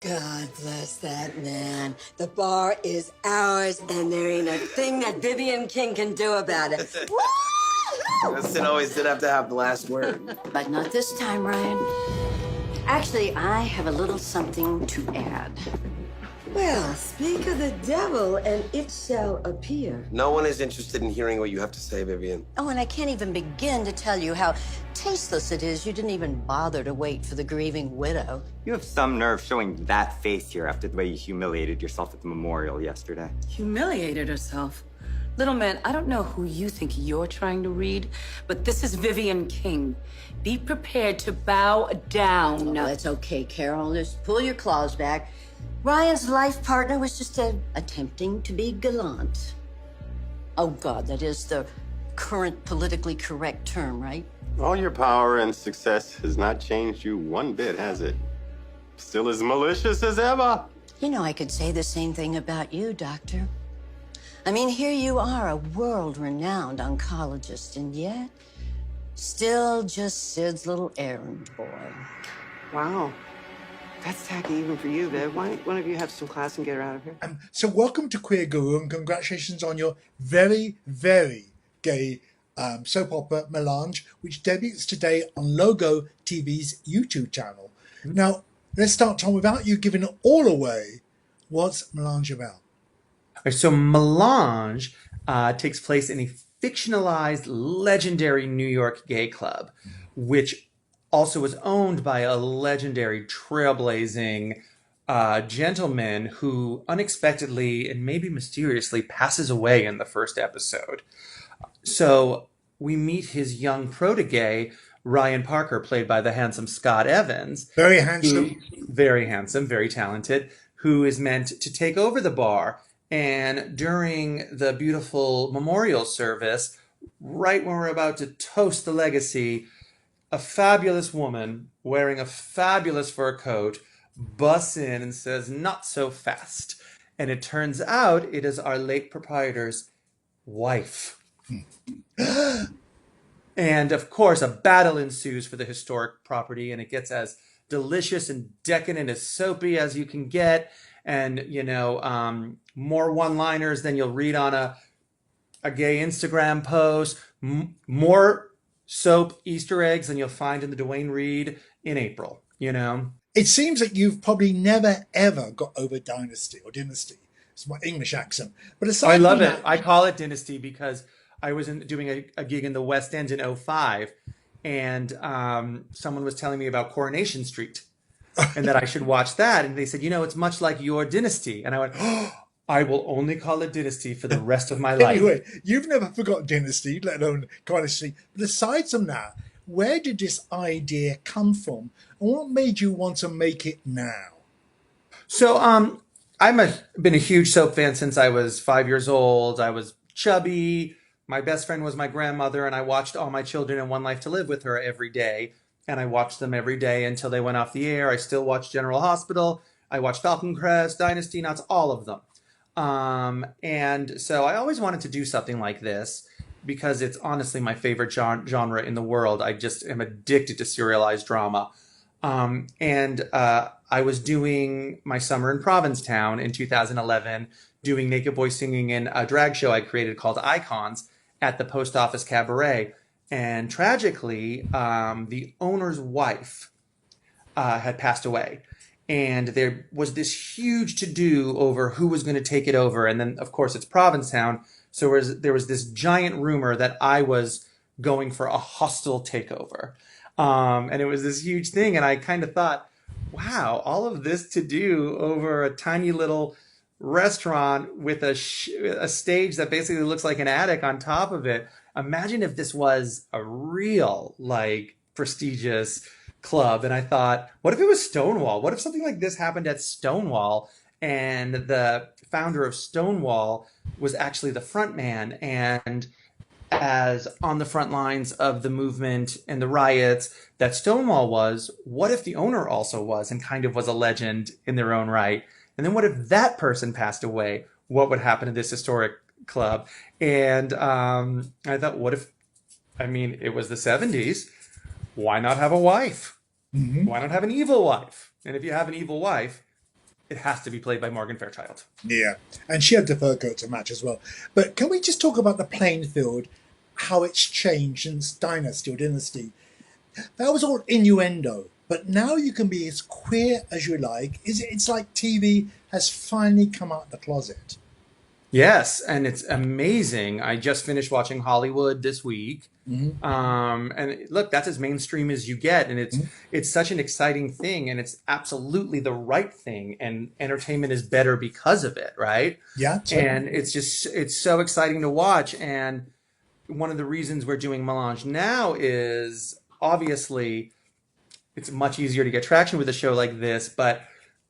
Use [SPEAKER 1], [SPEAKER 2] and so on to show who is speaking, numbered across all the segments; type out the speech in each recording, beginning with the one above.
[SPEAKER 1] God bless that man. The bar is ours, and there ain't a thing that Vivian King can do about it.
[SPEAKER 2] Winston always did have to have the last word.
[SPEAKER 1] But not this time, Ryan. Actually, I have a little something to add. Well, speak of the devil, and it shall appear.
[SPEAKER 2] No one is interested in hearing what you have to say, Vivian.
[SPEAKER 1] Oh, and I can't even begin to tell you how tasteless it is you didn't even bother to wait for the grieving widow.
[SPEAKER 3] You have some nerve showing that face here after the way you humiliated yourself at the memorial yesterday.
[SPEAKER 4] Humiliated herself? Little man, I don't know who you think you're trying to read, but this is Vivian King. Be prepared to bow down.
[SPEAKER 1] No, that's okay, Carol. Just pull your claws back. Ryan's life partner was just attempting to be gallant. Oh, God, that is the current politically correct term, right?
[SPEAKER 5] All your power and success has not changed you one bit, has it? Still as malicious as ever.
[SPEAKER 1] You know, I could say the same thing about you, Doctor. I mean, here you are, a world-renowned oncologist, and yet still just Sid's little errand boy.
[SPEAKER 6] Wow. That's tacky even for you, Viv. Why don't one of you have some class and get her out of here?
[SPEAKER 7] So welcome to Queer Guru, and congratulations on your very, very gay soap opera Melange, which debuts today on Logo TV's YouTube channel. Now, let's start, Tom, without you giving it all away. What's Melange about?
[SPEAKER 8] So Melange takes place in a fictionalized, legendary New York gay club, which also was owned by a legendary, trailblazing gentleman who unexpectedly and maybe mysteriously passes away in the first episode. So we meet his young protege, Ryan Parker, played by the handsome Scott Evans.
[SPEAKER 7] Very handsome.
[SPEAKER 8] Very handsome, very talented, who is meant to take over the bar. And during the beautiful memorial service, right when we're about to toast the legacy, a fabulous woman wearing a fabulous fur coat busts in and says, "Not so fast." And it turns out it is our late proprietor's wife. And of course, a battle ensues for the historic property, and it gets as delicious and decadent as soapy as you can get. And, you know, more one-liners than you'll read on a gay Instagram post, more soap Easter eggs than you'll find in the Dwayne Reed in April, you know?
[SPEAKER 7] It seems that you've probably never, ever got over Dynasty or Dynasty. It's my English accent. But aside
[SPEAKER 8] I love
[SPEAKER 7] from
[SPEAKER 8] it.
[SPEAKER 7] that,
[SPEAKER 8] I call it Dynasty because I was doing a gig in the West End in '05, and someone was telling me about Coronation Street and that I should watch that. And they said, you know, it's much like your Dynasty. And I went, oh, I will only call it Dynasty for the rest of my life.
[SPEAKER 7] Anyway, you've never forgotten Dynasty, let alone Dynasty. But aside from that, where did this idea come from? And what made you want to make it now?
[SPEAKER 8] So I've been a huge soap fan since I was 5 years old. I was chubby. My best friend was my grandmother, and I watched All My Children and One Life to Live with her every day. And I watched them every day until they went off the air. I still watch General Hospital. I watched Falcon Crest, Dynasty Nuts, all of them. And so I always wanted to do something like this because it's honestly my favorite genre in the world. I just am addicted to serialized drama. I was doing my summer in Provincetown in 2011, doing Naked Boys Singing in a drag show I created called Icons at the Post Office Cabaret. And tragically, the owner's wife had passed away. And there was this huge to-do over who was going to take it over. And then, of course, it's Provincetown. So there was this giant rumor that I was going for a hostile takeover. And it was this huge thing. And I kind of thought, wow, all of this to do over a tiny little restaurant with a stage that basically looks like an attic on top of it. Imagine if this was a real, like, prestigious club. And I thought, what if it was Stonewall? What if something like this happened at Stonewall and the founder of Stonewall was actually the front man, and as on the front lines of the movement and the riots that Stonewall was, what if the owner also was and kind of was a legend in their own right? And then what if that person passed away? What would happen to this historic club? And I thought, what if, I mean, it was the 70s. Why not have a wife? Mm-hmm. Why not have an evil wife? And if you have an evil wife, it has to be played by Morgan Fairchild.
[SPEAKER 7] Yeah, and she had the fur coat to match as well. But can we just talk about the playing field, how it's changed since Dynasty or Dynasty? That was all innuendo, but now you can be as queer as you like. It's like TV has finally come out the closet.
[SPEAKER 8] Yes, and it's amazing. I just finished watching Hollywood this week. And look, that's as mainstream as you get. And it's such an exciting thing, and it's absolutely the right thing. And entertainment is better because of it, right?
[SPEAKER 7] Yeah.
[SPEAKER 8] And it's so exciting to watch. And one of the reasons we're doing Melange now is obviously it's much easier to get traction with a show like this, but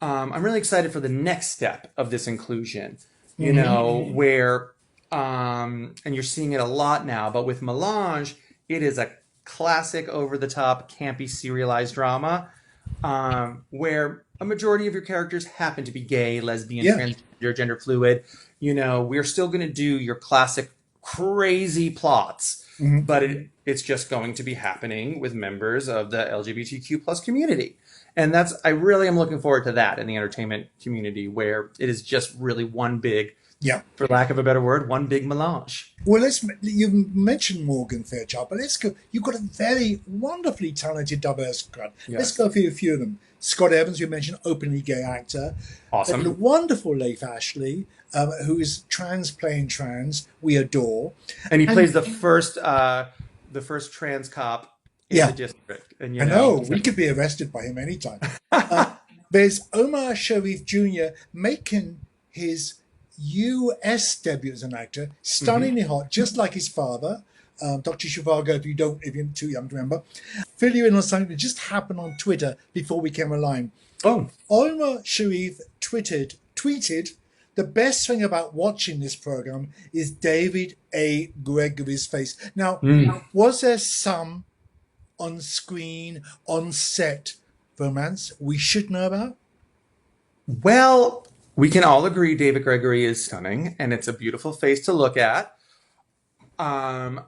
[SPEAKER 8] I'm really excited for the next step of this inclusion, you know, where, and you're seeing it a lot now, but with Melange, it is a classic over-the-top, campy, serialized drama, where a majority of your characters happen to be gay, lesbian, transgender, gender fluid. You know, we're still going to do your classic crazy plots, but it's just going to be happening with members of the LGBTQ plus community. And I really am looking forward to that in the entertainment community, where it is just really one big, for lack of a better word, one big melange.
[SPEAKER 7] Well, you've mentioned Morgan Fairchild, but let's go. You've got a very wonderfully talented, diverse crowd. Let's go through a few of them. Scott Evans, you mentioned, openly gay actor.
[SPEAKER 8] Awesome.
[SPEAKER 7] The wonderful Laith Ashley, who is playing trans. We adore.
[SPEAKER 8] And he plays the first trans cop in the district. And
[SPEAKER 7] I know, we could be arrested by him anytime. There's Omar Sharif Jr. making his US debut as an actor, stunningly hot, just like his father, Dr. Zhivago, if you're too young to remember. Fill you in on something that just happened on Twitter before we came online. Omar Sharif tweeted, the best thing about watching this program is David A. Gregory's face. Now, was there some on-screen, on-set romance we should know about?
[SPEAKER 8] Well, we can all agree David Gregory is stunning, and it's a beautiful face to look at. I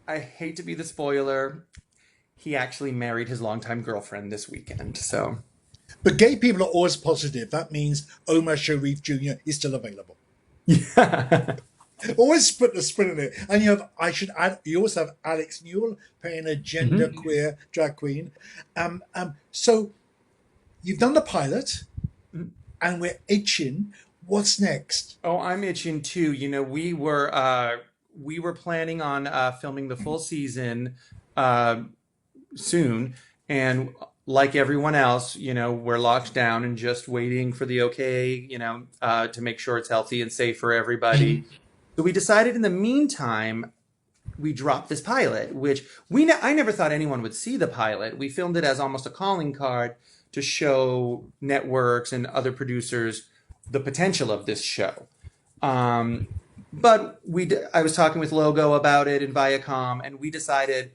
[SPEAKER 8] hate to be the spoiler. He actually married his longtime girlfriend this weekend, so...
[SPEAKER 7] But gay people are always positive. That means Omar Sharif Jr. is still available.
[SPEAKER 8] Yeah.
[SPEAKER 7] Always put the spin in it. And you also have Alex Newell playing a gender queer drag queen. So you've done the pilot, and we're itching. What's next?
[SPEAKER 8] Oh, I'm itching too. You know, we were planning on filming the full season soon, and like everyone else, you know, we're locked down and just waiting for the okay, you know, to make sure it's healthy and safe for everybody. So we decided in the meantime, we dropped this pilot, which I never thought anyone would see the pilot. We filmed it as almost a calling card to show networks and other producers the potential of this show. But I was talking with Logo about it and Viacom, and we decided,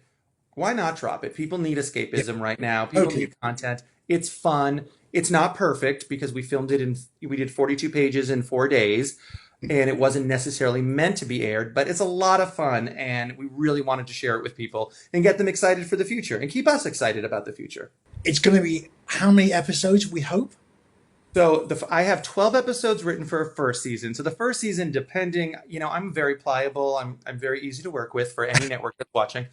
[SPEAKER 8] why not drop it? People need escapism right now. People need content. It's fun. It's not perfect because we filmed it we did 42 pages in 4 days, and it wasn't necessarily meant to be aired, but it's a lot of fun, and we really wanted to share it with people and get them excited for the future and keep us excited about the future.
[SPEAKER 7] It's going to be how many episodes, we hope?
[SPEAKER 8] So I have 12 episodes written for a first season. So the first season, depending, you know, I'm very pliable. I'm very easy to work with for any network that's watching.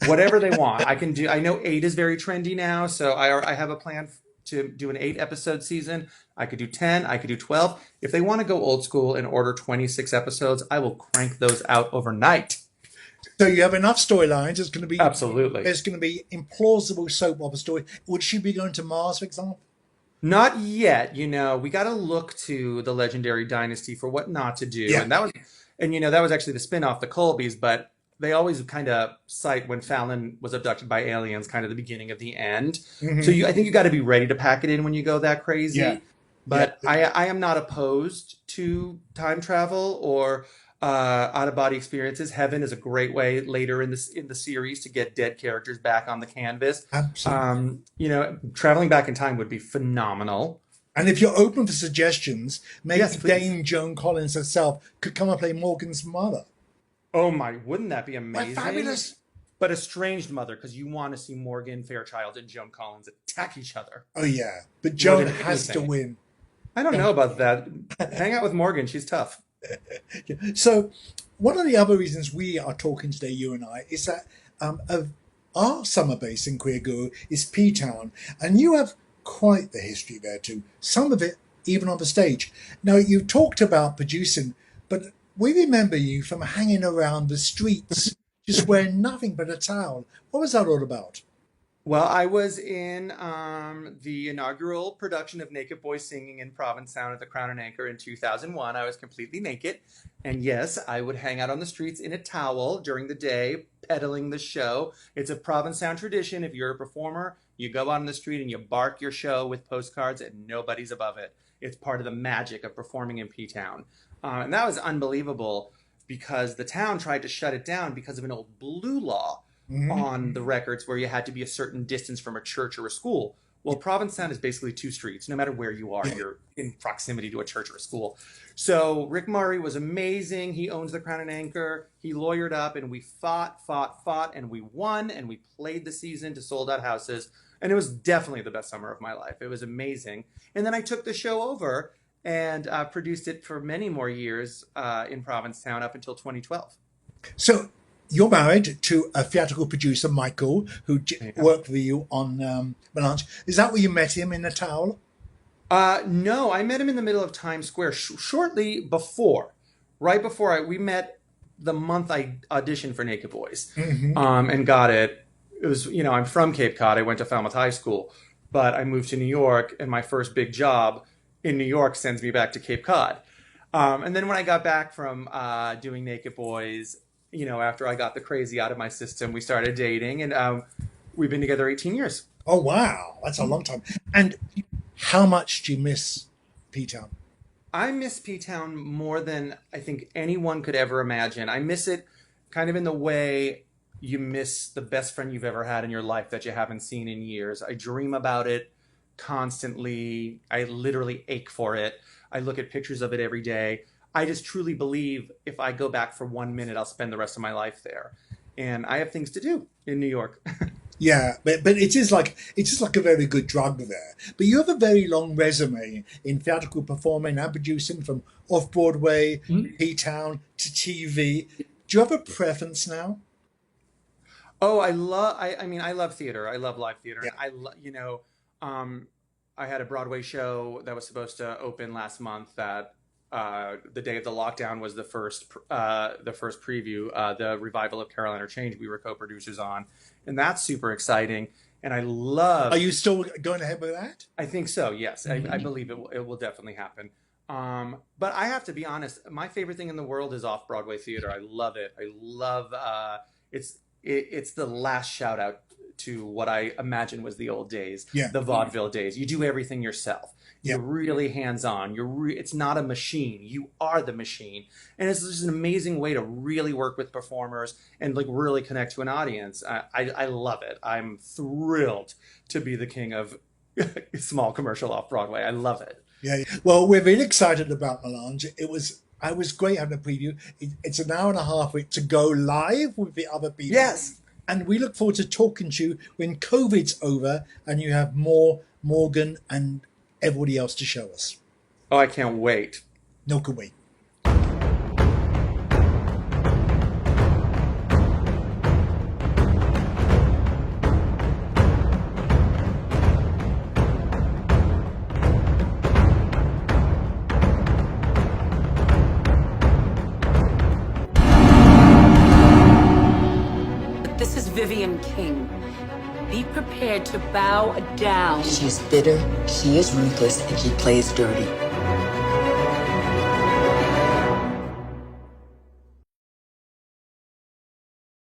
[SPEAKER 8] Whatever they want, I can do. I know 8 is very trendy now, so I have a plan to do an 8-episode season. I could do 10. I could do 12. If they want to go old school and order 26 episodes, I will crank those out overnight.
[SPEAKER 7] So you have enough storylines. It's going to be
[SPEAKER 8] absolutely.
[SPEAKER 7] There's going to be implausible soap opera story. Would she be going to Mars, for example?
[SPEAKER 8] Not yet. You know, we got to look to the legendary Dynasty for what not to do. Yeah. And you know, that was actually the spinoff, the Colbys, but they always kind of cite when Fallon was abducted by aliens, kind of the beginning of the end. So I think you got to be ready to pack it in when you go that crazy. Yeah. But I am not opposed to time travel or out-of-body experiences. Heaven is a great way later in the series to get dead characters back on the canvas.
[SPEAKER 7] Absolutely.
[SPEAKER 8] You know, traveling back in time would be phenomenal.
[SPEAKER 7] And if you're open for suggestions, maybe Dame Joan Collins herself could come and play Morgan's mother.
[SPEAKER 8] Oh my, wouldn't that be amazing?
[SPEAKER 7] Fabulous.
[SPEAKER 8] But estranged mother, because you want to see Morgan Fairchild and Joan Collins attack each other.
[SPEAKER 7] Oh yeah, but Joan has to win.
[SPEAKER 8] I don't know about that. Hang out with Morgan. She's tough.
[SPEAKER 7] So, one of the other reasons we are talking today, you and I, is that of our summer base in Queer Guru is P-Town, and you have quite the history there too. Some of it even on the stage. Now, you talked about producing, but we remember you from hanging around the streets, just wearing nothing but a towel. What was that all about?
[SPEAKER 8] Well, I was in the inaugural production of Naked Boys Singing in Provincetown at the Crown and Anchor in 2001. I was completely naked. And yes, I would hang out on the streets in a towel during the day, peddling the show. It's a Provincetown tradition. If you're a performer, you go out on the street and you bark your show with postcards and nobody's above it. It's part of the magic of performing in P-Town. And that was unbelievable because the town tried to shut it down because of an old blue law on the records where you had to be a certain distance from a church or a school. Well, Provincetown is basically two streets. No matter where you are, you're in proximity to a church or a school. So Rick Murray was amazing. He owns the Crown and Anchor. He lawyered up and we fought, and we won, and we played the season to sold out houses. And it was definitely the best summer of my life. It was amazing. And then I took the show over and produced it for many more years in Provincetown up until 2012.
[SPEAKER 7] So, you're married to a theatrical producer, Michael, who worked with you on Melange. Is that where you met him, in the towel?
[SPEAKER 8] No, I met him in the middle of Times Square shortly before. Right before we met the month I auditioned for Naked Boys and got it. It was, I'm from Cape Cod. I went to Falmouth High School, but I moved to New York, and my first big job in New York sends me back to Cape Cod. And then when I got back from doing Naked Boys, after I got the crazy out of my system, we started dating, and we've been together 18 years.
[SPEAKER 7] Oh, wow. That's a long time. And how much do you miss P-Town?
[SPEAKER 8] I miss P-Town more than I think anyone could ever imagine. I miss it kind of in the way you miss the best friend you've ever had in your life that you haven't seen in years. I dream about it constantly. I literally ache for it. I look at pictures of it every day. I just truly believe if I go back for 1 minute, I'll spend the rest of my life there. And I have things to do in New York.
[SPEAKER 7] Yeah, but it's just like a very good drug there. But you have a very long resume in theatrical performing and producing, from off-Broadway, P-Town to TV. Do you have a preference now?
[SPEAKER 8] Oh, I love theater. I love live theater.
[SPEAKER 7] Yeah.
[SPEAKER 8] I had a Broadway show that was supposed to open last month that the day of the lockdown was the first preview, the revival of Carolina Change we were co-producers on. And that's super exciting. And I love...
[SPEAKER 7] Are you still going ahead with that?
[SPEAKER 8] I think so, yes. I believe it will definitely happen. But I have to be honest, my favorite thing in the world is off-Broadway theater. I love it. I love... It's the last shout out to what I imagine was the old days, the vaudeville days. You do everything yourself. You're really hands-on. It's not a machine. You are the machine. And it's just an amazing way to really work with performers and really connect to an audience. I love it. I'm thrilled to be the king of small commercial off-Broadway. I love it.
[SPEAKER 7] Yeah. Well, we're really excited about Melange. I was great having a preview. It's an hour and a half to go live with the other people.
[SPEAKER 8] Yes.
[SPEAKER 7] And we look forward to talking to you when COVID's over and you have more Morgan and everybody else to show us.
[SPEAKER 8] Oh, I can't wait.
[SPEAKER 7] No, can wait.
[SPEAKER 4] This is Vivian King. Be prepared to bow down.
[SPEAKER 9] She's bitter, she is ruthless, and she plays dirty.